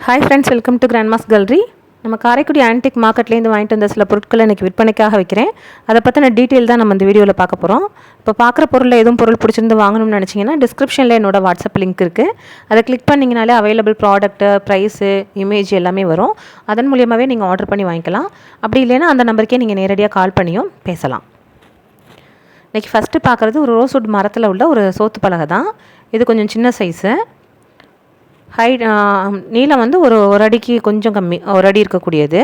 Hi friends, welcome to grandma's gallery. நம்ம Karaikudi antique மார்க்கெட்லேருந்து வாங்கிட்டு வந்த சில பொருட்களை இன்றைக்கி விற்பனைக்காக வைக்கிறேன். அதை பற்றின டீட்டெயில் தான் நம்ம இந்த வீடியோவில் பார்க்க போகிறோம். இப்போ பார்க்குற பொருளில் எதுவும் பொருள் பிடிச்சிருந்து வாங்கணும்னு நினச்சிங்கன்னா டிஸ்கிரிப்ஷனில் என்னோட வாட்ஸ்அப் லிங்க் இருக்குது. அதை கிளிக் பண்ணிங்கனாலே அவைலபிள் ப்ராடக்ட்டு, ப்ரைஸு, இமேஜ் எல்லாமே வரும். அதன் மூலியமாகவே நீங்கள் ஆர்டர் பண்ணி வாங்கிக்கலாம். அப்படி இல்லைன்னா அந்த நம்பருக்கே நீங்கள் நேரடியாக கால் பண்ணியும் பேசலாம். இன்றைக்கி ஃபஸ்ட்டு பார்க்குறது ஒரு ரோஸ்வுட் மரத்தில் உள்ள ஒரு சோத்து பலகை தான். இது கொஞ்சம் சின்ன சைஸு. நீளம் வந்து ஒரு அடிக்கு கொஞ்சம் கம்மி, ஒரு அடி இருக்கக்கூடியது.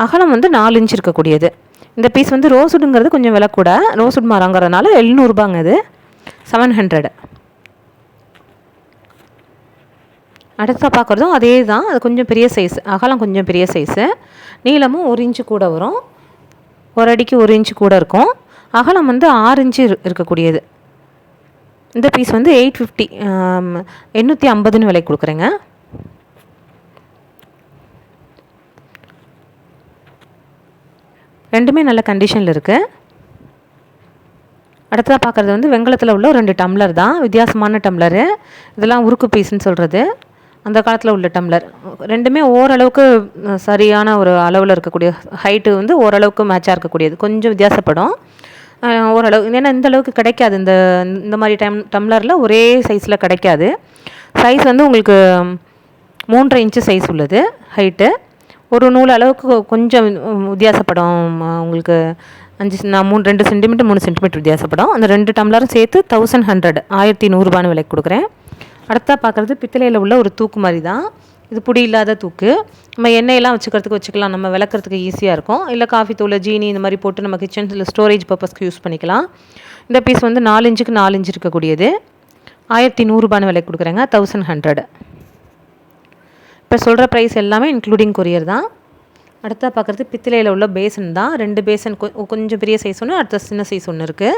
அகலம் வந்து 4 இன்ச் இருக்கக்கூடியது. இந்த பீஸ் வந்து ரோஸ்வுட்டுங்கிறது கொஞ்சம் விலை கூட, ரோஸ்வுட் மரங்கிறதுனால 700 இது 700. அடுத்த பார்க்குறதும் அதே தான். அது கொஞ்சம் பெரிய சைஸ், அகலம் கொஞ்சம் பெரிய சைஸு. நீளமும் 1 இன்ச்சு கூட வரும், ஒரு அடிக்கு 1 இன்ச்சு கூட இருக்கும். அகலம் வந்து 6 இன்ச்சு இருக்கக்கூடியது. இந்த பீஸ் வந்து 850, 850 விலை கொடுக்குறேங்க. ரெண்டுமே நல்ல கண்டிஷனில் இருக்குது. அடுத்ததாக பார்க்குறது வந்து வெங்கலத்தில் உள்ள 2 டம்ளர் தான். வித்தியாசமான டம்ளரு. இதெல்லாம் உருக்கு பீஸ்ன்னு சொல்கிறது. அந்த காலத்தில் உள்ள டம்ளர். ரெண்டுமே ஓரளவுக்கு சரியான ஒரு அளவில் இருக்கக்கூடிய, ஹைட்டு வந்து ஓரளவுக்கு மேட்சாக இருக்கக்கூடியது. கொஞ்சம் வித்தியாசப்படும் ஓரளவு. ஏன்னா இந்த அளவுக்கு கிடைக்காது, இந்த மாதிரி டம்ளரில் ஒரே சைஸில் கிடைக்காது. சைஸ் வந்து உங்களுக்கு 3.5 இன்ச்சு சைஸ் உள்ளது ஹைட்டு. ஒரு நூல் அளவுக்கு கொஞ்சம் வித்தியாசப்படும் உங்களுக்கு. 2 சென்டிமீட்டர் 3 சென்டிமீட்டர் வித்தியாசப்படும். அந்த 2 டம்ளரும் சேர்த்து 1100, 1100 விலைக்கு கொடுக்குறேன். அடுத்தா பார்க்குறது பித்தளையில் உள்ள ஒரு தூக்கு மாதிரி தான். இது புடி இல்லாத தூக்கு. நம்ம எண்ணெயெல்லாம் வச்சுக்கலாம், நம்ம விளக்குறதுக்கு ஈஸியாக இருக்கும். இல்லை காஃபி தூள், ஜீனி இந்த மாதிரி போட்டு நம்ம கிச்சனில் ஸ்டோரேஜ் பர்பஸ்க்கு யூஸ் பண்ணிக்கலாம். இந்த பீஸ் வந்து 4 இன்ச்சுக்கு 4 இன்ச்சு இருக்கக்கூடியது. 1100 விலை கொடுக்குறேங்க, 1100. இப்போ சொல்கிற ப்ரைஸ் எல்லாமே இன்க்ளூடிங் கொரியர் தான். அடுத்தா பார்க்குறது பித்தளையில் உள்ள பேசன் தான். 2 பேசன், கொஞ்சம் பெரிய சைஸ் ஒன்று, அடுத்த சின்ன சைஸ் ஒன்று இருக்குது.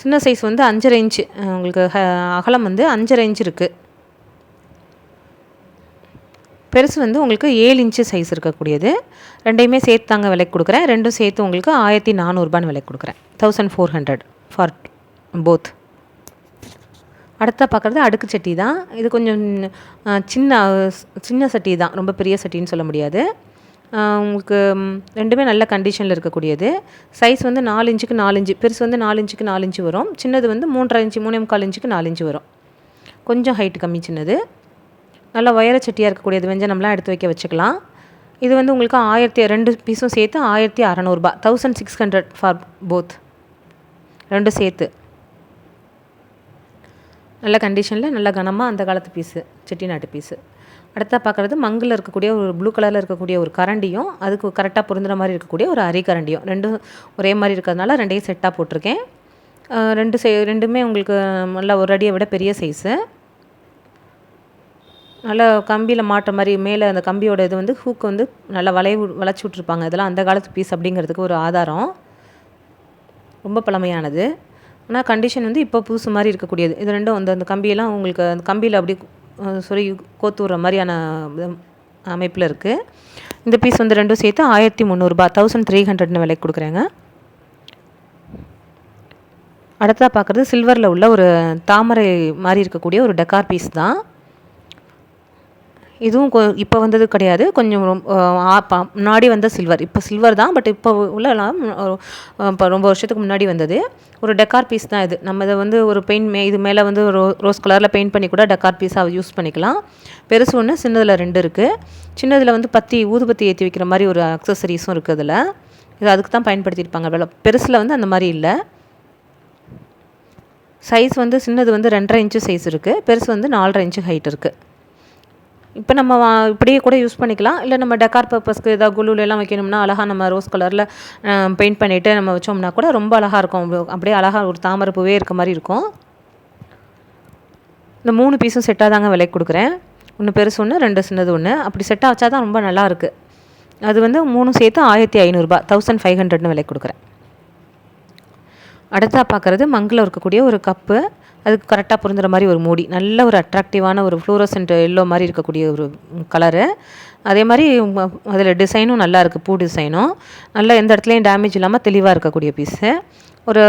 சின்ன சைஸ் வந்து 5.5 இன்ச்சு, உங்களுக்கு அகலம் வந்து 5.5 இன்ச்சு இருக்குது. பெருசு வந்து உங்களுக்கு 7 இன்ச்சு சைஸ் இருக்கக்கூடியது. ரெண்டையுமே சேர்த்து தாங்க விலைக்கு கொடுக்குறேன். ரெண்டும் சேர்த்து உங்களுக்கு 1400 விலைக்கு கொடுக்குறேன், 1400 ஃபார் போத். அடுத்த பார்க்குறது அடுக்கு சட்டி தான். இது கொஞ்சம் சின்ன சட்டி தான், ரொம்ப பெரிய சட்டின்னு சொல்ல முடியாது. உங்களுக்கு ரெண்டுமே நல்ல கண்டிஷனில் இருக்கக்கூடியது. சைஸ் வந்து 4 இன்ச்சுக்கு 4 இன்ச்சு. பெருசு வந்து 4 இன்ச்சுக்கு 4 இன்ச்சு வரும். சின்னது வந்து 3.5 இன்ச்சு, 3.25 இன்ச்சுக்கு 4 இன்ச்சு வரும். கொஞ்சம் ஹைட்டு கம்மி, சின்னது. நல்ல உயர சட்டியாக இருக்கக்கூடியது, வெஞ்சனம்லாம் எடுத்து வச்சுக்கலாம். இது வந்து உங்களுக்கு 2 பீஸும் சேர்த்து 1600, 1600 ஃபார் போத். 2 சேர்த்து. நல்ல கண்டிஷனில், நல்ல கனமாக அந்த காலத்து பீஸு, செட்டிநாட்டு பீஸு. அடுத்தா பார்க்குறது மங்கில் இருக்கக்கூடிய ஒரு ப்ளூ கலரில் இருக்கக்கூடிய ஒரு கரண்டியும், அதுக்கு கரெக்டாக பொருந்துகிற மாதிரி இருக்கக்கூடிய ஒரு அரிக்கரண்டியும், ரெண்டும் ஒரே மாதிரி இருக்கிறதுனால ரெண்டையும் செட்டாக போட்டிருக்கேன். ரெண்டுமே உங்களுக்கு நல்லா ஒரு அடியை விட பெரிய சைஸு. நல்லா கம்பியில் மாட்டுற மாதிரி மேலே அந்த கம்பியோட இது வந்து ஹூக்கு வந்து நல்லா வளைச்சி விட்ருப்பாங்க. இதெல்லாம் அந்த காலத்து பீஸ் அப்படிங்கிறதுக்கு ஒரு ஆதாரம். ரொம்ப பழமையானது, ஆனால் கண்டிஷன் வந்து இப்போ புதுசு மாதிரி இருக்கக்கூடியது. இது ரெண்டும் அந்த கம்பியெல்லாம் உங்களுக்கு அந்த கம்பியில் அப்படி சொல்லி கோத்து விட்ற மாதிரியான அமைப்பில் இருக்குது. இந்த பீஸ் வந்து ரெண்டும் சேர்த்து 1300, 1300 விலைக்கு கொடுக்குறேங்க. அடுத்ததாக பார்க்குறது சில்வரில் உள்ள ஒரு தாமரை மாதிரி இருக்கக்கூடிய ஒரு டெக்கார் பீஸ் தான். இதுவும் இப்போ வந்தது கிடையாது, கொஞ்சம் முன்னாடி வந்த சில்வர். இப்போ சில்வர் தான், பட் இப்போ உள்ளலாம் இப்போ ரொம்ப வருஷத்துக்கு முன்னாடி வந்தது ஒரு டெக்கார் பீஸ் தான் இது. நம்ம இதை வந்து ஒரு இது மேலே வந்து ரோஸ் கலரில் பெயிண்ட் பண்ணி கூட டெக்கார் பீஸாக யூஸ் பண்ணிக்கலாம். பெருசு ஒன்று, சின்னதில் 2 இருக்குது. சின்னதில் வந்து ஊதுபத்தி ஏற்றி வைக்கிற மாதிரி ஒரு அக்சசரிஸும் இருக்குது அதில். இது அதுக்கு தான் பயன்படுத்தியிருப்பாங்க. பெருசில் வந்து அந்த மாதிரி இல்லை. சைஸ் வந்து சின்னது வந்து 2.5 இன்ச்சு சைஸ் இருக்குது, பெருசு வந்து 4.5 இன்ச்சு ஹைட் இருக்குது. இப்போ நம்ம இப்படியே கூட யூஸ் பண்ணிக்கலாம். இல்லை நம்ம டெக்கார் பர்பஸ்க்கு ஏதாவது குழுலாம் வைக்கணும்னா அழகாக நம்ம ரோஸ் கலரில் பெயிண்ட் பண்ணிவிட்டு நம்ம வச்சோம்னா கூட ரொம்ப அழகாக இருக்கும். அப்படியே அழகாக ஒரு தாமரை பூவே இருக்க மாதிரி இருக்கும். இந்த 3 பீஸும் செட்டாக தாங்க விலைக்கு கொடுக்குறேன். ஒன்று பெருசு ஒன்று, 2 சின்னது ஒன்று. அப்படி செட்டாக வச்சா தான் ரொம்ப நல்லாயிருக்கு. அது வந்து 3 சேர்த்து 1500, 1500 விலைக்கு கொடுக்குறேன். அடுத்ததாக பார்க்குறது மங்கில் இருக்கக்கூடிய ஒரு கப்பு. அதுக்கு கரெக்டாக பொருந்துகிற மாதிரி ஒரு மூடி. நல்ல ஒரு அட்ராக்டிவான ஒரு ஃப்ளூரசன்ட் எல்லோ மாதிரி இருக்கக்கூடிய ஒரு கலரு. அதே மாதிரி அதில் டிசைனும் நல்லா இருக்குது, பூ டிசைனும். நல்லா எந்த இடத்துலையும் டேமேஜ் இல்லாமல் தெளிவாக இருக்கக்கூடிய பீஸு. ஒரு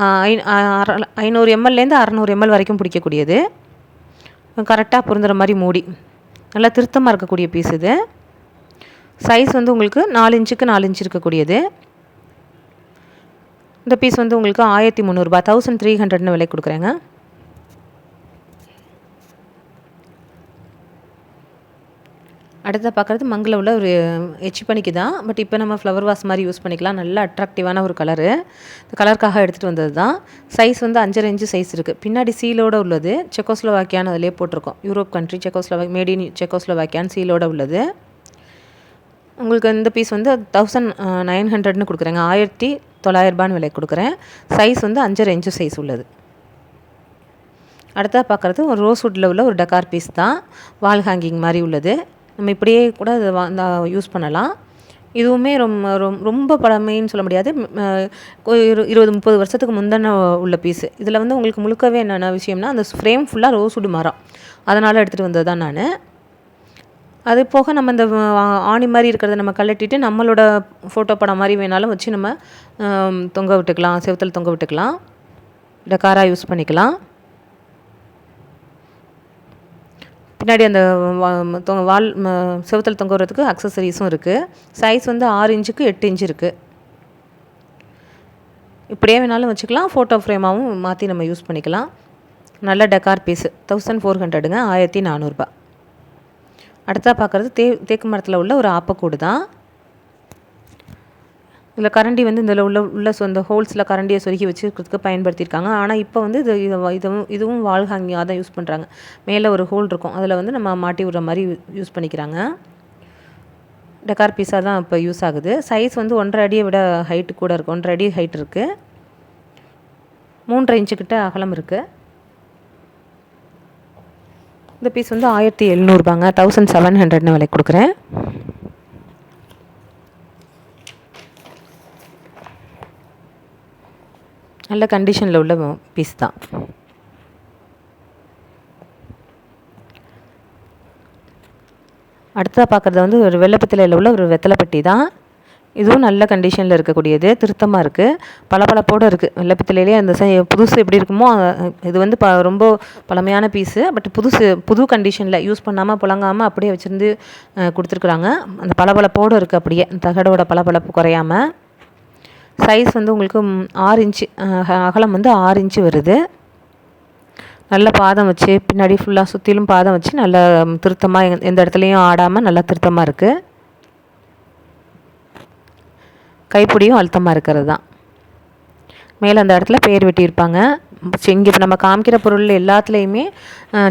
500 ml 600 ml வரைக்கும் பிடிக்கக்கூடியது. கரெக்டாக பொருந்துகிற மாதிரி மூடி, நல்லா திருத்தமாக இருக்கக்கூடிய பீஸ் இது. சைஸ் வந்து உங்களுக்கு 4 இன்ச்சுக்கு 4 இன்ச்சு இருக்கக்கூடியது. இந்த பீஸ் வந்து உங்களுக்கு 1300 1300 விலை கொடுக்குறேங்க. அடுத்த பார்க்குறது மங்கில் உள்ள ஒரு எச்சி பனிக்கு தான். பட் இப்போ நம்ம ஃப்ளவர் வாஸ் மாதிரி யூஸ் பண்ணிக்கலாம். நல்ல அட்ராக்டிவான ஒரு கலரு. இந்த கலருக்காக எடுத்துகிட்டு வந்தது தான். சைஸ் வந்து 5.5 இன்ச்சு சைஸ் இருக்குது. பின்னாடி சீலோடு உள்ளது. செக்கோஸ்லோவாக்கியான்னு அதிலே போட்டிருக்கோம். யூரோப் கண்ட்ரி மேட் இன் செக்கோஸ்லோவாக்கியான்னு சீலோடு உள்ளது. உங்களுக்கு இந்த பீஸ் வந்து 1900 கொடுக்குறேங்க. 1900 விலை கொடுக்குறேன். சைஸ் வந்து 5.5 இன்ச்சு சைஸ் உள்ளது. அடுத்தா பார்க்குறது ஒரு ரோஸ்வுட்டில் உள்ள ஒரு டெக்கார் பீஸ் தான். வால் ஹேங்கிங் மாதிரி உள்ளது. நம்ம இப்படியே கூட அதை யூஸ் பண்ணலாம். இதுவுமே ரொம்ப பழமைன்னு சொல்ல முடியாது. 20-30 வருஷத்துக்கு முந்தின உள்ள பீஸு. இதில் வந்து உங்களுக்கு முழுக்கவே என்னென்ன விஷயம்னா, அந்த ஃப்ரேம் ஃபுல்லாக ரோஸ்வுட் மரம், அதனால் எடுத்துகிட்டு வந்தது தான் நான். அது போக நம்ம இந்த ஆணி மாதிரி இருக்கிறத நம்ம கழட்டிட்டு நம்மளோட ஃபோட்டோ படம் மாதிரி வேணாலும் வச்சு நம்ம தொங்க விட்டுக்கலாம், செவுத்தில் தொங்க விட்டுக்கலாம், டெக்காராக யூஸ் பண்ணிக்கலாம். பின்னாடி அந்த வால் செவுத்தில் தொங்க விடுறதுக்கு அக்சசரிஸும் இருக்குது. சைஸ் வந்து 6 இன்ச்சுக்கு 8 இன்ச்சு இருக்குது. இப்படியே வேணாலும் வச்சுக்கலாம், ஃபோட்டோ ஃப்ரேமாகவும் மாற்றி நம்ம யூஸ் பண்ணிக்கலாம். நல்ல டெக்கார் பீஸு 1400ங்க. 1400. அடுத்தா பார்க்குறது தேக்கு மரத்தில் உள்ள ஒரு ஆப்பக்கூடு தான். இதில் கரண்டி வந்து இதில் உள்ள இந்த ஹோல்ஸில் கரண்டியை சொருகி வச்சுக்கிறதுக்கு பயன்படுத்தியிருக்காங்க. ஆனால் இப்போ வந்து இதுவும் வால் ஹேங்கிங்காக தான் யூஸ் பண்ணுறாங்க. மேலே ஒரு ஹோல் இருக்கும், அதில் வந்து நம்ம மாட்டி விடுற மாதிரி யூஸ் பண்ணிக்கிறாங்க. டெக்கார் பீஸாக தான் இப்போ யூஸ் ஆகுது. சைஸ் வந்து 1.5 அடியை விட ஹைட்டு கூட இருக்குது. 1.5 அடி ஹைட் இருக்குது. 3.5 இன்ச்சுக்கிட்ட அகலம் இருக்குது. இந்த பீஸ் வந்து 1700 1700 விலை கொடுக்குறேன். நல்ல கண்டிஷனில் உள்ள பீஸ் தான். அடுத்ததாக பார்க்குறது வந்து ஒரு வெள்ளைப்பத்திலையில் உள்ள ஒரு வெத்தலைப்பட்டி தான். இதுவும் நல்ல கண்டிஷனில் இருக்கக்கூடியது, திருத்தமாக இருக்குது, பளபளப்போடு இருக்குது. வெள்ளைப்பத்திலையிலே அந்த புதுசு எப்படி இருக்குமோ இது வந்து ரொம்ப பழமையான பீஸு. பட் புது கண்டிஷனில் யூஸ் பண்ணாமல் புழங்காமல் அப்படியே வச்சுருந்து கொடுத்துருக்குறாங்க. அந்த பளபளப்போடு இருக்குது, அப்படியே தகடோட பளபளப்பு குறையாமல். சைஸ் வந்து உங்களுக்கு 6 இன்ச்சு, அகலம் வந்து 6 இன்ச்சு வருது. நல்ல பாதம் வச்சு பின்னாடி ஃபுல்லாக சுற்றிலும் பாதம் வச்சு நல்ல திருத்தமாக எந்த இடத்துலையும் ஆடாமல் நல்லா திருத்தமாக இருக்குது. கைப்பிடியும் அழுத்தமாக இருக்கிறது தான். மேலே அந்த இடத்துல பேர் வெட்டியிருப்பாங்க. இங்கே இப்போ நம்ம காமிக்கிற பொருள் எல்லாத்துலேயுமே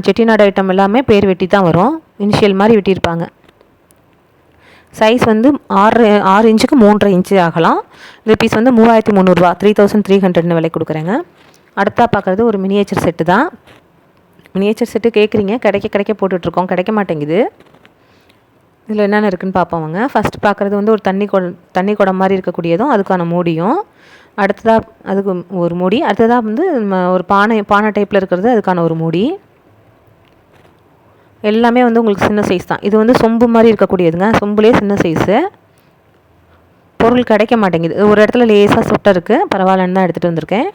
செட்டிநாடு ஐட்டம் எல்லாமே பேர் வெட்டி தான் வரும். இனிஷியல் மாதிரி வெட்டியிருப்பாங்க. சைஸ் வந்து 6 இன்ச்சுக்கு 3.5 இன்ச்சு ஆகலாம். இந்த பீஸ் வந்து 3300 3300 விலை கொடுக்குறேங்க. அடுத்தா பார்க்குறது ஒரு மினியேச்சர் செட்டு தான். மினியேச்சர் செட்டு கேட்குறீங்க, கிடைக்க போட்டுட்ருக்கோம், கிடைக்க மாட்டேங்குது. இதில் என்னென்ன இருக்குதுன்னு பார்ப்போங்க. ஃபஸ்ட்டு பார்க்குறது வந்து ஒரு தண்ணி குடம் மாதிரி இருக்கக்கூடியதும் அதுக்கான மூடியும். அடுத்ததாக அதுக்கு ஒரு மூடி. அடுத்ததாக வந்து ஒரு பானை டைப்பில் இருக்கிறது அதுக்கான ஒரு மூடி. எல்லாமே வந்து உங்களுக்கு சின்ன சைஸ் தான். இது வந்து சொம்பு மாதிரி இருக்கக்கூடியதுங்க. சொம்புலேயே சின்ன சைஸு. பொருள் கிடைக்க மாட்டேங்குது. ஒரு இடத்துல லேசாக சொட்டை இருக்குது, பரவாயில்லன்னு தான் எடுத்துகிட்டு வந்திருக்கேன்.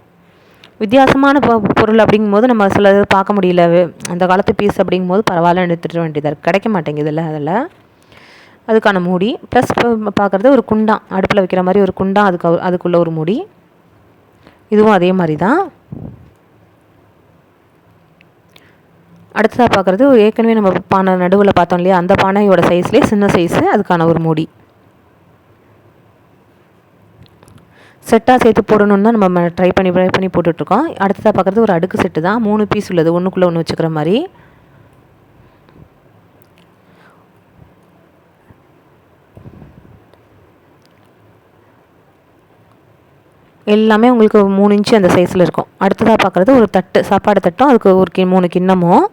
வித்தியாசமான பொருள் அப்படிங்கும்போது நம்ம சில பார்க்க முடியல. அந்த காலத்து பீஸ் அப்படிங்கும்போது பரவாயில்லன்னு எடுத்துகிட்டு வேண்டியதாக இருக்குது. கிடைக்க மாட்டேங்குதுல்ல அதில். அதுக்கான மூடி. ப்ளஸ் பார்க்குறது ஒரு குண்டான், அடுப்பில் வைக்கிற மாதிரி ஒரு குண்டான், அதுக்குள்ளே ஒரு மூடி. இதுவும் அதே மாதிரி தான். அடுத்ததாக பார்க்குறது ஏற்கனவே நம்ம பானை நடுவில் பார்த்தோம் இல்லையா, அந்த பானையோட சைஸ்லேயே சின்ன சைஸு, அதுக்கான ஒரு மூடி. செட்டாக சேர்த்து போடணுன்னு தான் நம்ம ட்ரை பண்ணி போட்டுட்ருக்கோம். அடுத்ததாக பார்க்குறது ஒரு அடுக்கு செட்டு தான். 3 பீஸ் உள்ளது, ஒன்றுக்குள்ளே ஒன்று வச்சுக்கிற மாதிரி. எல்லாமே உங்களுக்கு 3 இன்ச்சு அந்த சைஸில் இருக்கும். அடுத்ததாக பார்க்குறது ஒரு தட்டு, சாப்பாடு தட்டும், அதுக்கு ஒரு 3 கிண்ணமும்.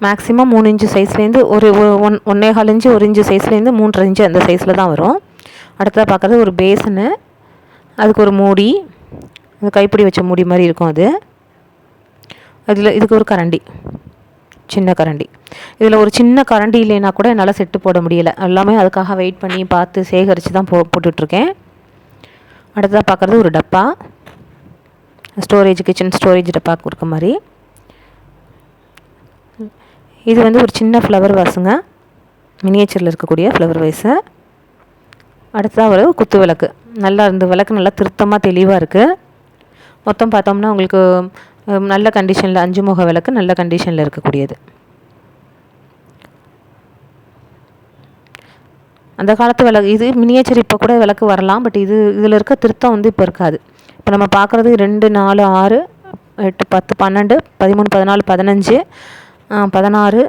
மேக்ஸிமம் 3 இன்ச்சு சைஸ்லேருந்து ஒரு 1.25 இன்ச்சு 1 இன்ச்சு சைஸ்லேருந்து 3.5 இன்ச்சு அந்த சைஸில் தான் வரும். அடுத்ததாக பார்க்குறது ஒரு பேசனு, அதுக்கு ஒரு மூடி, அந்த கைப்பிடி வச்ச மூடி மாதிரி இருக்கும் அது. இதுக்கு ஒரு கரண்டி, சின்ன கரண்டி. இதில் ஒரு சின்ன கரண்டி இல்லைன்னா கூட என்னால் செட்டு போட முடியலை. எல்லாமே அதுக்காக வெயிட் பண்ணி பார்த்து சேகரித்து தான் போட்டுட்ருக்கேன். அடுத்ததாக பார்க்குறது ஒரு டப்பா, ஸ்டோரேஜ், கிச்சன் ஸ்டோரேஜ் டப்பா இருக்க மாதிரி. இது வந்து ஒரு சின்ன ஃப்ளவர் வாஸுங்க, மினியேச்சரில் இருக்கக்கூடிய ஃப்ளவர் வைஸு. அடுத்ததாக ஒரு குத்து விளக்கு. நல்லா இந்த விளக்கு நல்லா திருத்தமாக தெளிவாக இருக்குது. மொத்தம் பார்த்தோம்னா உங்களுக்கு நல்ல கண்டிஷனில் 5 முக விளக்கு நல்ல கண்டிஷனில் இருக்கக்கூடியது. அந்த காலத்து விளக்கு இது மினியேச்சர். இப்போ கூட விளக்கு வரலாம், பட் இதில் இருக்க திருத்தம் வந்து இப்போ இருக்காது. இப்போ நம்ம பார்க்குறது 2, 4, 6, 8, 10, 12, 13, 14, 15, 16,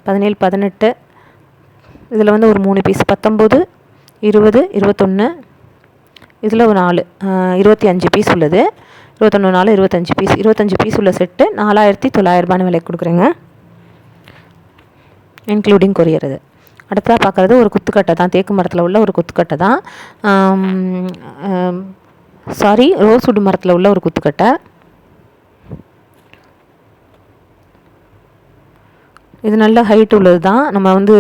17, 18. இதில் வந்து ஒரு 3 பீஸ் 19, 20, 21. இதில் ஒரு 4, 25 பீஸ் உள்ளது. 21, 4, 25 பீஸ். 25 பீஸ் உள்ள செட்டு 4900 விலைக்கு கொடுக்குறேங்க, இன்க்ளூடிங் கொரியர். இது அடுத்ததாக பார்க்குறது ஒரு குத்துக்கட்டை தான், தேக்கு மரத்தில் உள்ள ஒரு குத்துக்கட்டை தான். ரோஸ்வுட் மரத்தில் உள்ள ஒரு குத்துக்கட்டை. இது நல்ல ஹைட் உள்ளது தான். நம்ம வந்து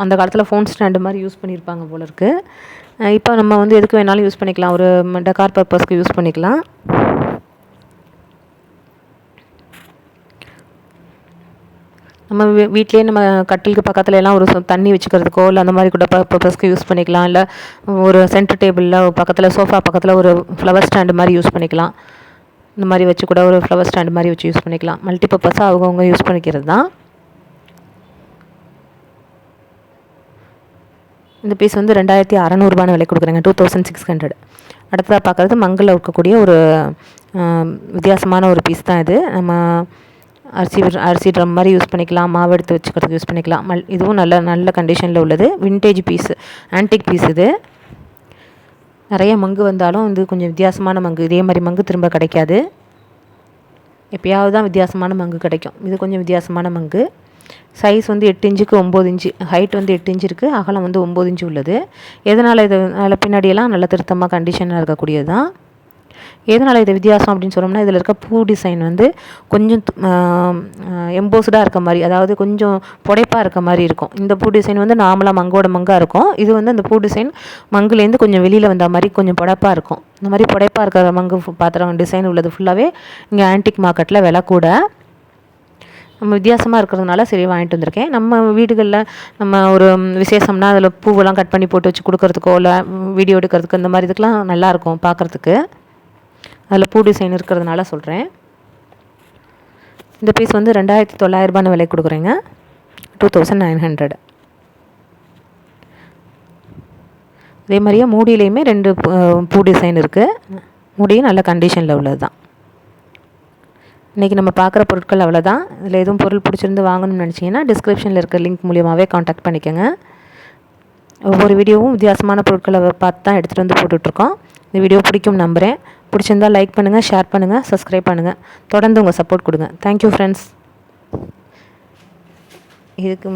அந்த காலத்தில் ஃபோன் ஸ்டாண்டு மாதிரி யூஸ் பண்ணியிருப்பாங்க போல இருக்குது. இப்போ நம்ம வந்து எதுக்கு வேணாலும் யூஸ் பண்ணிக்கலாம், ஒரு டெக்கார் பர்பஸ்க்கு யூஸ் பண்ணிக்கலாம். நம்ம வீட்லேயே நம்ம கட்டிலுக்கு பக்கத்தில் எல்லாம் ஒரு தண்ணி வச்சுக்கிறதுக்கோ இல்லை அந்த மாதிரி கூட பர்பஸ்க்கு யூஸ் பண்ணிக்கலாம். இல்லை ஒரு சென்டர் டேபிளில் பக்கத்தில் சோஃபா பக்கத்தில் ஒரு ஃப்ளவர் ஸ்டாண்டு மாதிரி யூஸ் பண்ணிக்கலாம். இந்த மாதிரி வச்சு கூட ஒரு ஃப்ளவர் ஸ்டாண்டு மாதிரி வச்சு யூஸ் பண்ணிக்கலாம். மல்டி பர்பஸாக அவங்கவுங்க யூஸ் பண்ணிக்கிறது தான். இந்த பீஸ் வந்து 2600 விலை கொடுக்குறேங்க, 2600. அடுத்ததாக பார்க்குறது மங்கில் இருக்கக்கூடிய ஒரு வித்தியாசமான ஒரு பீஸ் தான் இது. நம்ம அரிசி ட்ரம் மாதிரி யூஸ் பண்ணிக்கலாம், மாவு எடுத்து வச்சுக்கிறதுக்கு யூஸ் பண்ணிக்கலாம். இதுவும் நல்ல கண்டிஷனில் உள்ளது. Vintage piece, antique piece. இது நிறைய மங்கு வந்தாலும் இது கொஞ்சம் வித்தியாசமான மங்கு. இதே மாதிரி மங்கு திரும்ப கிடைக்காது, எப்பயாவது தான் வித்தியாசமான மங்கு கிடைக்கும். இது கொஞ்சம் வித்தியாசமான மங்கு. சைஸ் வந்து 8 இன்ச்சுக்கு 9 இன்ச்சு, ஹைட் வந்து 8 இன்ச்சு இருக்குது, அகலம் வந்து 9 இன்ச்சு உள்ளது. எதனால் இது பின்னாடியெல்லாம் நல்ல திருத்தமாக கண்டிஷனாக இருக்கக்கூடியது தான். எதனால் இது வித்தியாசம் அப்படின்னு சொன்னோம்னா, இதில் இருக்க பூ டிசைன் வந்து கொஞ்சம் எம்போஸ்டாக இருக்க மாதிரி, அதாவது கொஞ்சம் புடைப்பாக இருக்க மாதிரி இருக்கும். இந்த பூ டிசைன் வந்து நார்மலாக மங்கோட மங்காக இருக்கும். இது வந்து அந்த பூ டிசைன் மங்குலேருந்து கொஞ்சம் வெளியில் வந்த மாதிரி கொஞ்சம் புடைப்பாக இருக்கும். இந்த மாதிரி புடைப்பாக இருக்கிற மங்கு பாத்திரம் டிசைன் உள்ளது ஃபுல்லாகவே இங்கே ஆன்டிக் மார்க்கெட்டில் விலை கூட. நம்ம வித்தியாசமாக இருக்கிறதுனால சரி வாங்கிட்டு வந்திருக்கேன். நம்ம வீடுகளில் நம்ம ஒரு விசேஷம்னா அதில் பூவெல்லாம் கட் பண்ணி போட்டு வச்சு கொடுக்குறதுக்கோ இல்லை வீடியோ எடுக்கிறதுக்கு இந்த மாதிரி இதுக்கெலாம் நல்லாயிருக்கும் பார்க்குறதுக்கு. அதில் பூ டிசைன் இருக்கிறதுனால சொல்கிறேன். இந்த பீஸ் வந்து 2900 விலை கொடுக்குறேங்க, 2900. அதே மாதிரியே மூடியிலையுமே 2 பூ டிசைன் இருக்குது. மூடியும் நல்ல கண்டிஷனில் உள்ளது தான். இன்றைக்கி நம்ம பார்க்குற பொருட்கள் அவ்வளோதான். இதில் எதுவும் பொருள் பிடிச்சிருந்து வாங்கணும்னு நினச்சிங்கன்னா டிஸ்கிரிப்ஷனில் இருக்க லிங்க் மூலியமாகவே காண்டாக்ட் பண்ணிக்கோங்க. ஒவ்வொரு வீடியோவும் வித்தியாசமான பொருட்களை பார்த்து தான் எடுத்துகிட்டு வந்து போட்டுட்ருக்கோம். இந்த வீடியோ பிடிக்கும் நம்புகிறேன். பிடிச்சிருந்தால் லைக் பண்ணுங்கள், ஷேர் பண்ணுங்கள், சப்ஸ்கிரைப் பண்ணுங்கள். தொடர்ந்து உங்கள் சப்போர்ட் கொடுங்க. Thank you friends. இதுக்கு